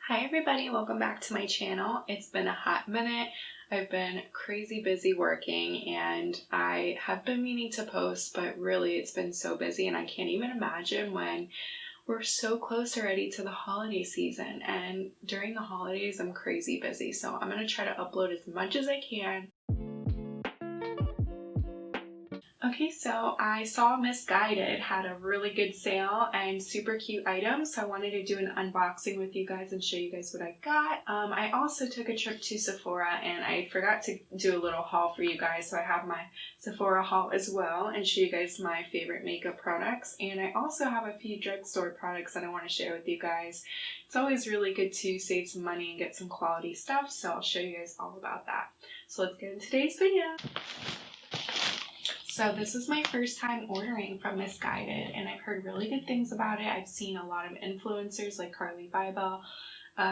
Hi everybody, welcome back to my channel. It's been a hot minute. I've been crazy busy working and I have been meaning to post, but really it's been so busy and I can't even imagine when we're so close already to the holiday season, and during the holidays I'm crazy busy, so I'm going to try to upload as much as I can. Okay, so I saw Missguided had a really good sale and super cute items, so I wanted to do an unboxing with you guys and show you guys what I got. I also took a trip to Sephora and I forgot to do a little haul for you guys, so I have my Sephora haul as well and show you guys my favorite makeup products. And I also have a few drugstore products that I want to share with you guys. It's always really good to save some money and get some quality stuff, so I'll show you guys all about that. So let's get into today's video. So this is my first time ordering from Missguided and I've heard really good things about it. I've seen a lot of influencers like Carly Bybel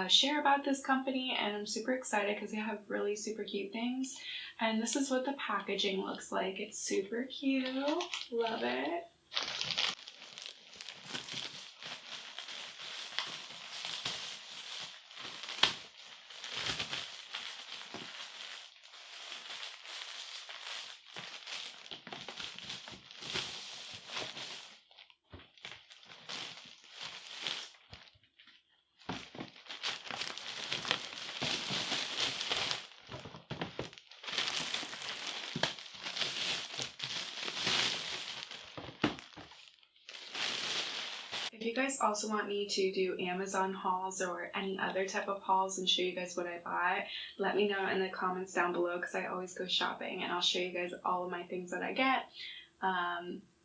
share about this company and I'm super excited because they have really super cute things. And this is what the packaging looks like. It's super cute. Love it. If you guys also want me to do Amazon hauls or any other type of hauls and show you guys what I bought, let me know in the comments down below because I always go shopping and I'll show you guys all of my things that I get.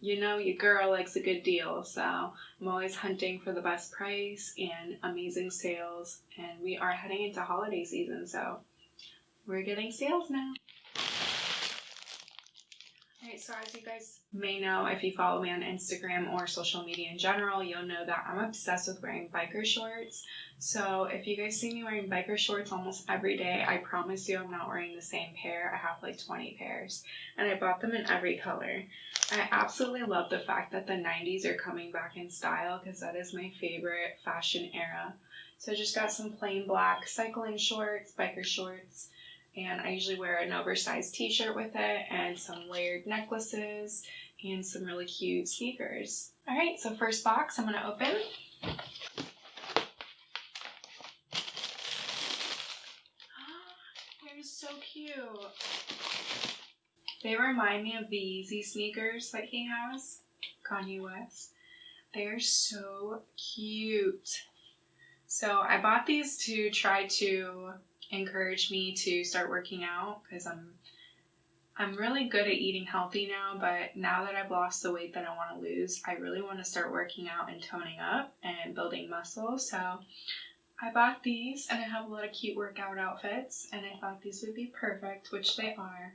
You know, your girl likes a good deal, so I'm always hunting for the best price and amazing sales, and we are heading into holiday season, so we're getting sales now. Alright, so as you guys may know, if you follow me on Instagram or social media in general, you'll know that I'm obsessed with wearing biker shorts. So if you guys see me wearing biker shorts almost every day, I promise you I'm not wearing the same pair. I have like 20 pairs and I bought them in every color. I absolutely love the fact that the 90s are coming back in style because that is my favorite fashion era. So I just got some plain black cycling shorts, biker shorts, and I usually wear an oversized t-shirt with it and some layered necklaces and some really cute sneakers. Alright, so first box I'm going to open. They're so cute. They remind me of the Yeezy sneakers that he has, Kanye West. They're so cute. So I bought these to try to encourage me to start working out because I'm really good at eating healthy now, but now that I've lost the weight that I want to lose, I really want to start working out and toning up and building muscle. So I bought these and I have a lot of cute workout outfits and I thought these would be perfect, which they are.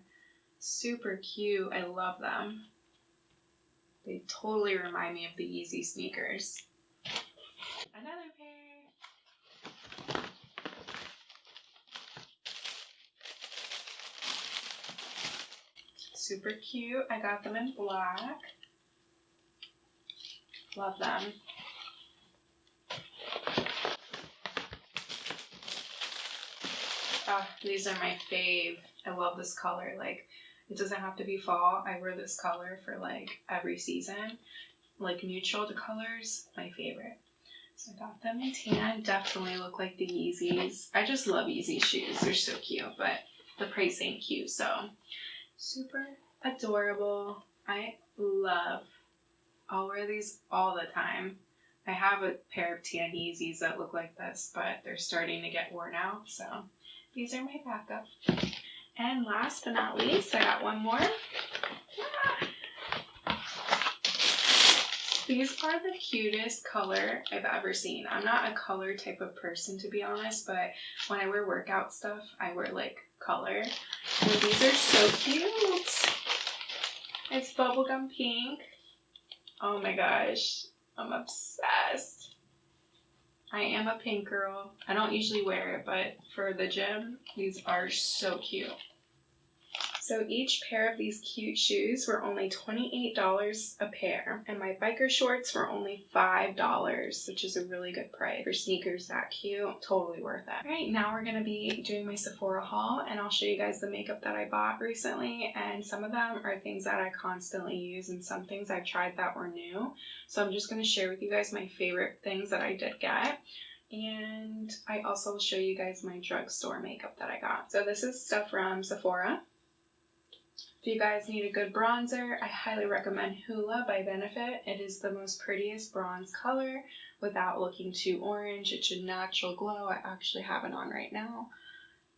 Super cute. I love them. They totally remind me of the Yeezy sneakers. Another pair. Super cute. I got them in black. Love them. Oh, these are my fave. I love this color. Like, it doesn't have to be fall. I wear this color for like every season. Like neutral colors, my favorite. So I got them in tan. Definitely look like the Yeezys. I just love Yeezy shoes. They're so cute, but the price ain't cute, so super adorable. I'll wear these all the time. I have a pair of tan Yeezys that look like this, but they're starting to get worn out, so these are my backup. And last but not least, I got one more. These are the cutest color I've ever seen. I'm not a color type of person, to be honest, but when I wear workout stuff, I wear like color. And these are so cute. It's bubblegum pink. Oh my gosh, I'm obsessed. I am a pink girl. I don't usually wear it, but for the gym, these are so cute. So each pair of these cute shoes were only $28 a pair, and my biker shorts were only $5, which is a really good price for sneakers that cute. Totally worth it. All right, now we're gonna be doing my Sephora haul, and I'll show you guys the makeup that I bought recently, and some of them are things that I constantly use and some things I've tried that were new. So I'm just gonna share with you guys my favorite things that I did get. And I also will show you guys my drugstore makeup that I got. So this is stuff from Sephora. If you guys need a good bronzer, I highly recommend Hoola by Benefit. It is the most prettiest bronze color without looking too orange. It's a natural glow. I actually have it on right now.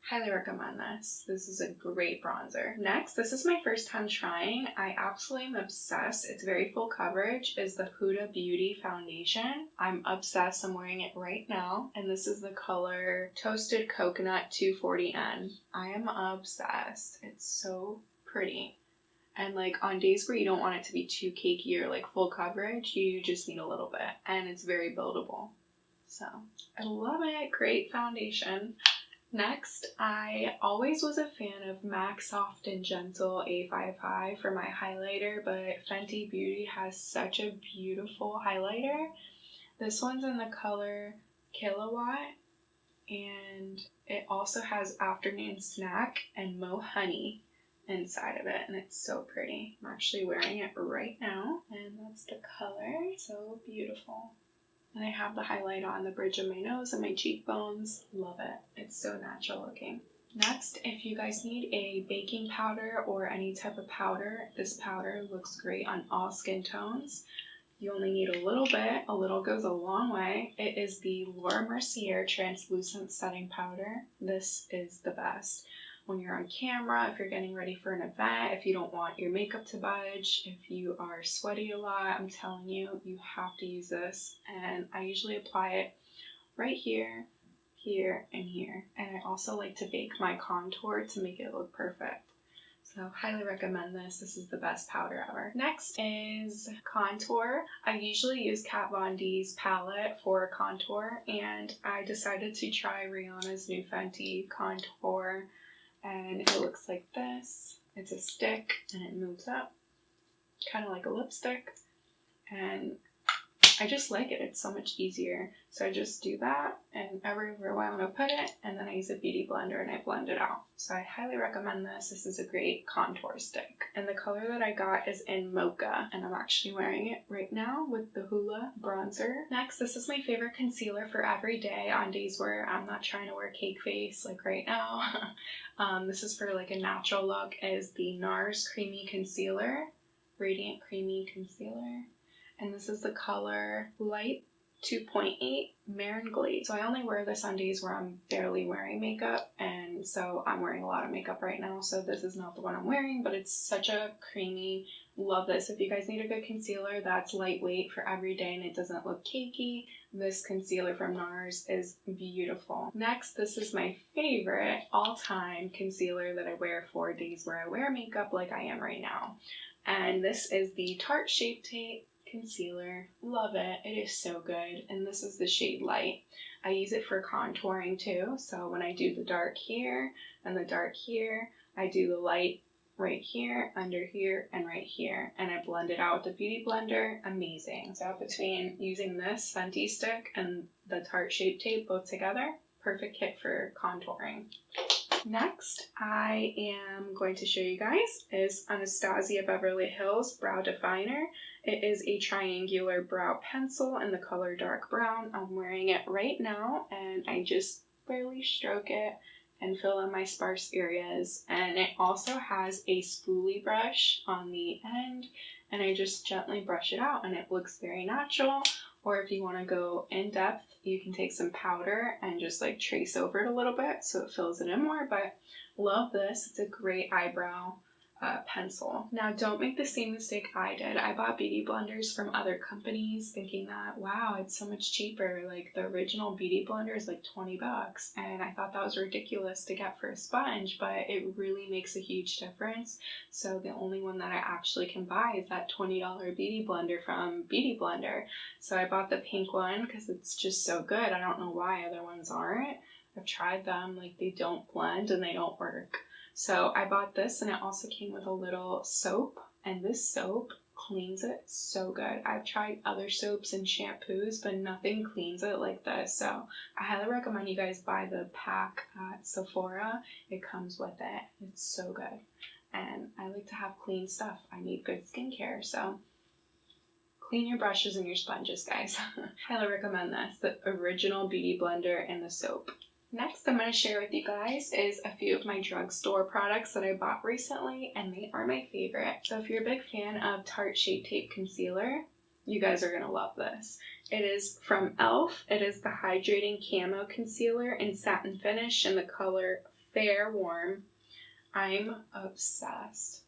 Highly recommend this. This is a great bronzer. Next, this is my first time trying. I absolutely am obsessed. It's very full coverage. Is the Huda Beauty foundation. I'm obsessed. I'm wearing it right now. And this is the color Toasted Coconut 240N. I am obsessed. It's so pretty. And like on days where you don't want it to be too cakey or like full coverage, you just need a little bit. And it's very buildable. So I love it. Great foundation. Next, I always was a fan of MAC Soft and Gentle A55 for my highlighter, but Fenty Beauty has such a beautiful highlighter. This one's in the color Kilowatt, and it also has Afternoon Snack and Mo Honey inside of it, and it's so pretty. I'm actually wearing it right now, and that's the color. So beautiful. And I have the highlight on the bridge of my nose and my cheekbones. Love it. It's so natural looking. Next, if you guys need a baking powder or any type of powder, this powder looks great on all skin tones. You only need a little bit. A little goes a long way. It is the Laura Mercier Translucent Setting Powder. This is the best. When you're on camera, if you're getting ready for an event, if you don't want your makeup to budge, if you are sweaty a lot, I'm telling you, you have to use this. And I usually apply it right here, here, and here. And I also like to bake my contour to make it look perfect. So highly recommend this. This is the best powder ever. Next is contour. I usually use Kat Von D's palette for contour, and I decided to try Rihanna's new Fenty contour. And it looks like this. It's a stick and it moves up, kind of like a lipstick. And I just like it. It's so much easier. So I just do that and everywhere I want to put it, and then I use a beauty blender and I blend it out. So I highly recommend this. This is a great contour stick. And the color that I got is in Mocha, and I'm actually wearing it right now with the Hoola bronzer. Next, this is my favorite concealer for every day on days where I'm not trying to wear cake face like right now. This is for like a natural look, is the NARS Creamy Concealer, Radiant Creamy Concealer. And this is the color Light 2.8 Marin Glaze. So I only wear this on days where I'm barely wearing makeup, and so I'm wearing a lot of makeup right now, so this is not the one I'm wearing, but it's such a creamy, love this. If you guys need a good concealer that's lightweight for every day and it doesn't look cakey, this concealer from NARS is beautiful. Next, this is my favorite all-time concealer that I wear for days where I wear makeup like I am right now. And this is the Tarte Shape Tape concealer. Love it. It is so good. And this is the shade Light. I use it for contouring too. So when I do the dark here and the dark here, I do the light right here, under here, and right here. And I blend it out with the beauty blender. Amazing. So between using this Fenty stick and the Tarte Shape Tape both together, perfect kit for contouring. Next, I am going to show you guys is Anastasia Beverly Hills Brow Definer. It is a triangular brow pencil in the color dark brown. I'm wearing it right now, and I just barely stroke it and fill in my sparse areas. And it also has a spoolie brush on the end, and I just gently brush it out, and it looks very natural. Or if you want to go in depth, you can take some powder and just like trace over it a little bit so it fills it in more. But love this. It's a great eyebrow pencil. Now, don't make the same mistake I did. I bought beauty blenders from other companies thinking that, wow, it's so much cheaper. Like the original beauty blender is like $20, and I thought that was ridiculous to get for a sponge, but it really makes a huge difference. So the only one that I actually can buy is that $20 beauty blender from Beauty Blender. So I bought the pink one because it's just so good. I don't know why other ones aren't. I've tried them, like they don't blend and they don't work. So I bought this, and it also came with a little soap, and this soap cleans it so good. I've tried other soaps and shampoos, but nothing cleans it like this. So I highly recommend you guys buy the pack at Sephora. It comes with it. It's so good. And I like to have clean stuff. I need good skincare, so clean your brushes and your sponges, guys. Highly recommend this. The original beauty blender and the soap. Next, I'm going to share with you guys is a few of my drugstore products that I bought recently, and they are my favorite. So if you're a big fan of Tarte Shape Tape Concealer, you guys are going to love this. It is from e.l.f. It is the Hydrating Camo Concealer in Satin Finish in the color Fair Warm. I'm obsessed.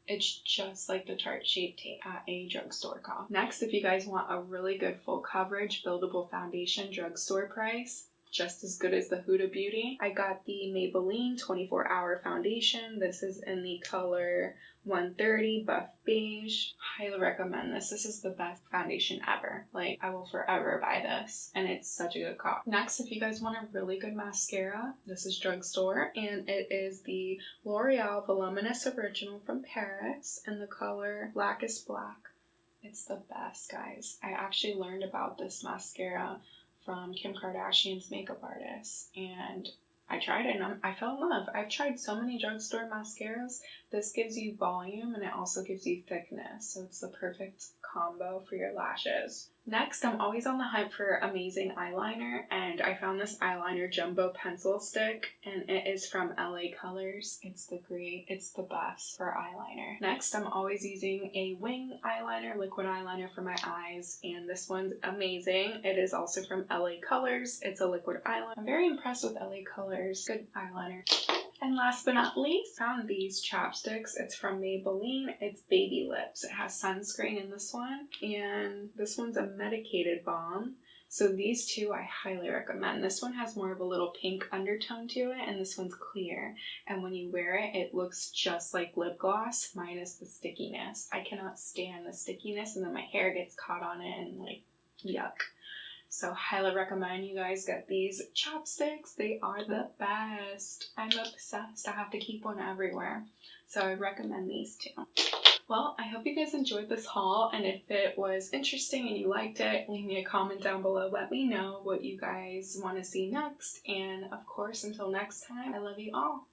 It's just like the Tarte Shape Tape at a drugstore cost. Next, if you guys want a really good full coverage buildable foundation drugstore price, just as good as the Huda Beauty, I got the Maybelline 24-Hour Foundation. This is in the color 130 Buff Beige. Highly recommend this. This is the best foundation ever. Like, I will forever buy this, and it's such a good cost. Next, if you guys want a really good mascara, this is drugstore, and it is the L'Oreal Voluminous Original from Paris in the color Blackest Black. It's the best, guys. I actually learned about this mascara from Kim Kardashian's makeup artist, and I tried it and I fell in love. I've tried so many drugstore mascaras. This gives you volume and it also gives you thickness, so it's the perfect combo for your lashes. Next, I'm always on the hunt for amazing eyeliner, and I found this eyeliner jumbo pencil stick, and it is from LA Colors. It's the best for eyeliner. Next, I'm always using a wing eyeliner, liquid eyeliner for my eyes, and this one's amazing. It is also from LA Colors. It's a liquid eyeliner. I'm very impressed with LA Colors. Good eyeliner. And last but not least, found these chapsticks. It's from Maybelline. It's Baby Lips. It has sunscreen in this one, and this one's a medicated balm. So these two I highly recommend. This one has more of a little pink undertone to it, and this one's clear. And when you wear it, it looks just like lip gloss, minus the stickiness. I cannot stand the stickiness, and then my hair gets caught on it, and like, yuck. So highly recommend you guys get these chapsticks. They are the best. I'm obsessed. I have to keep one everywhere. So I recommend these too. Well, I hope you guys enjoyed this haul, and if it was interesting and you liked it, leave me a comment down below. Let me know what you guys want to see next. And of course, until next time, I love you all.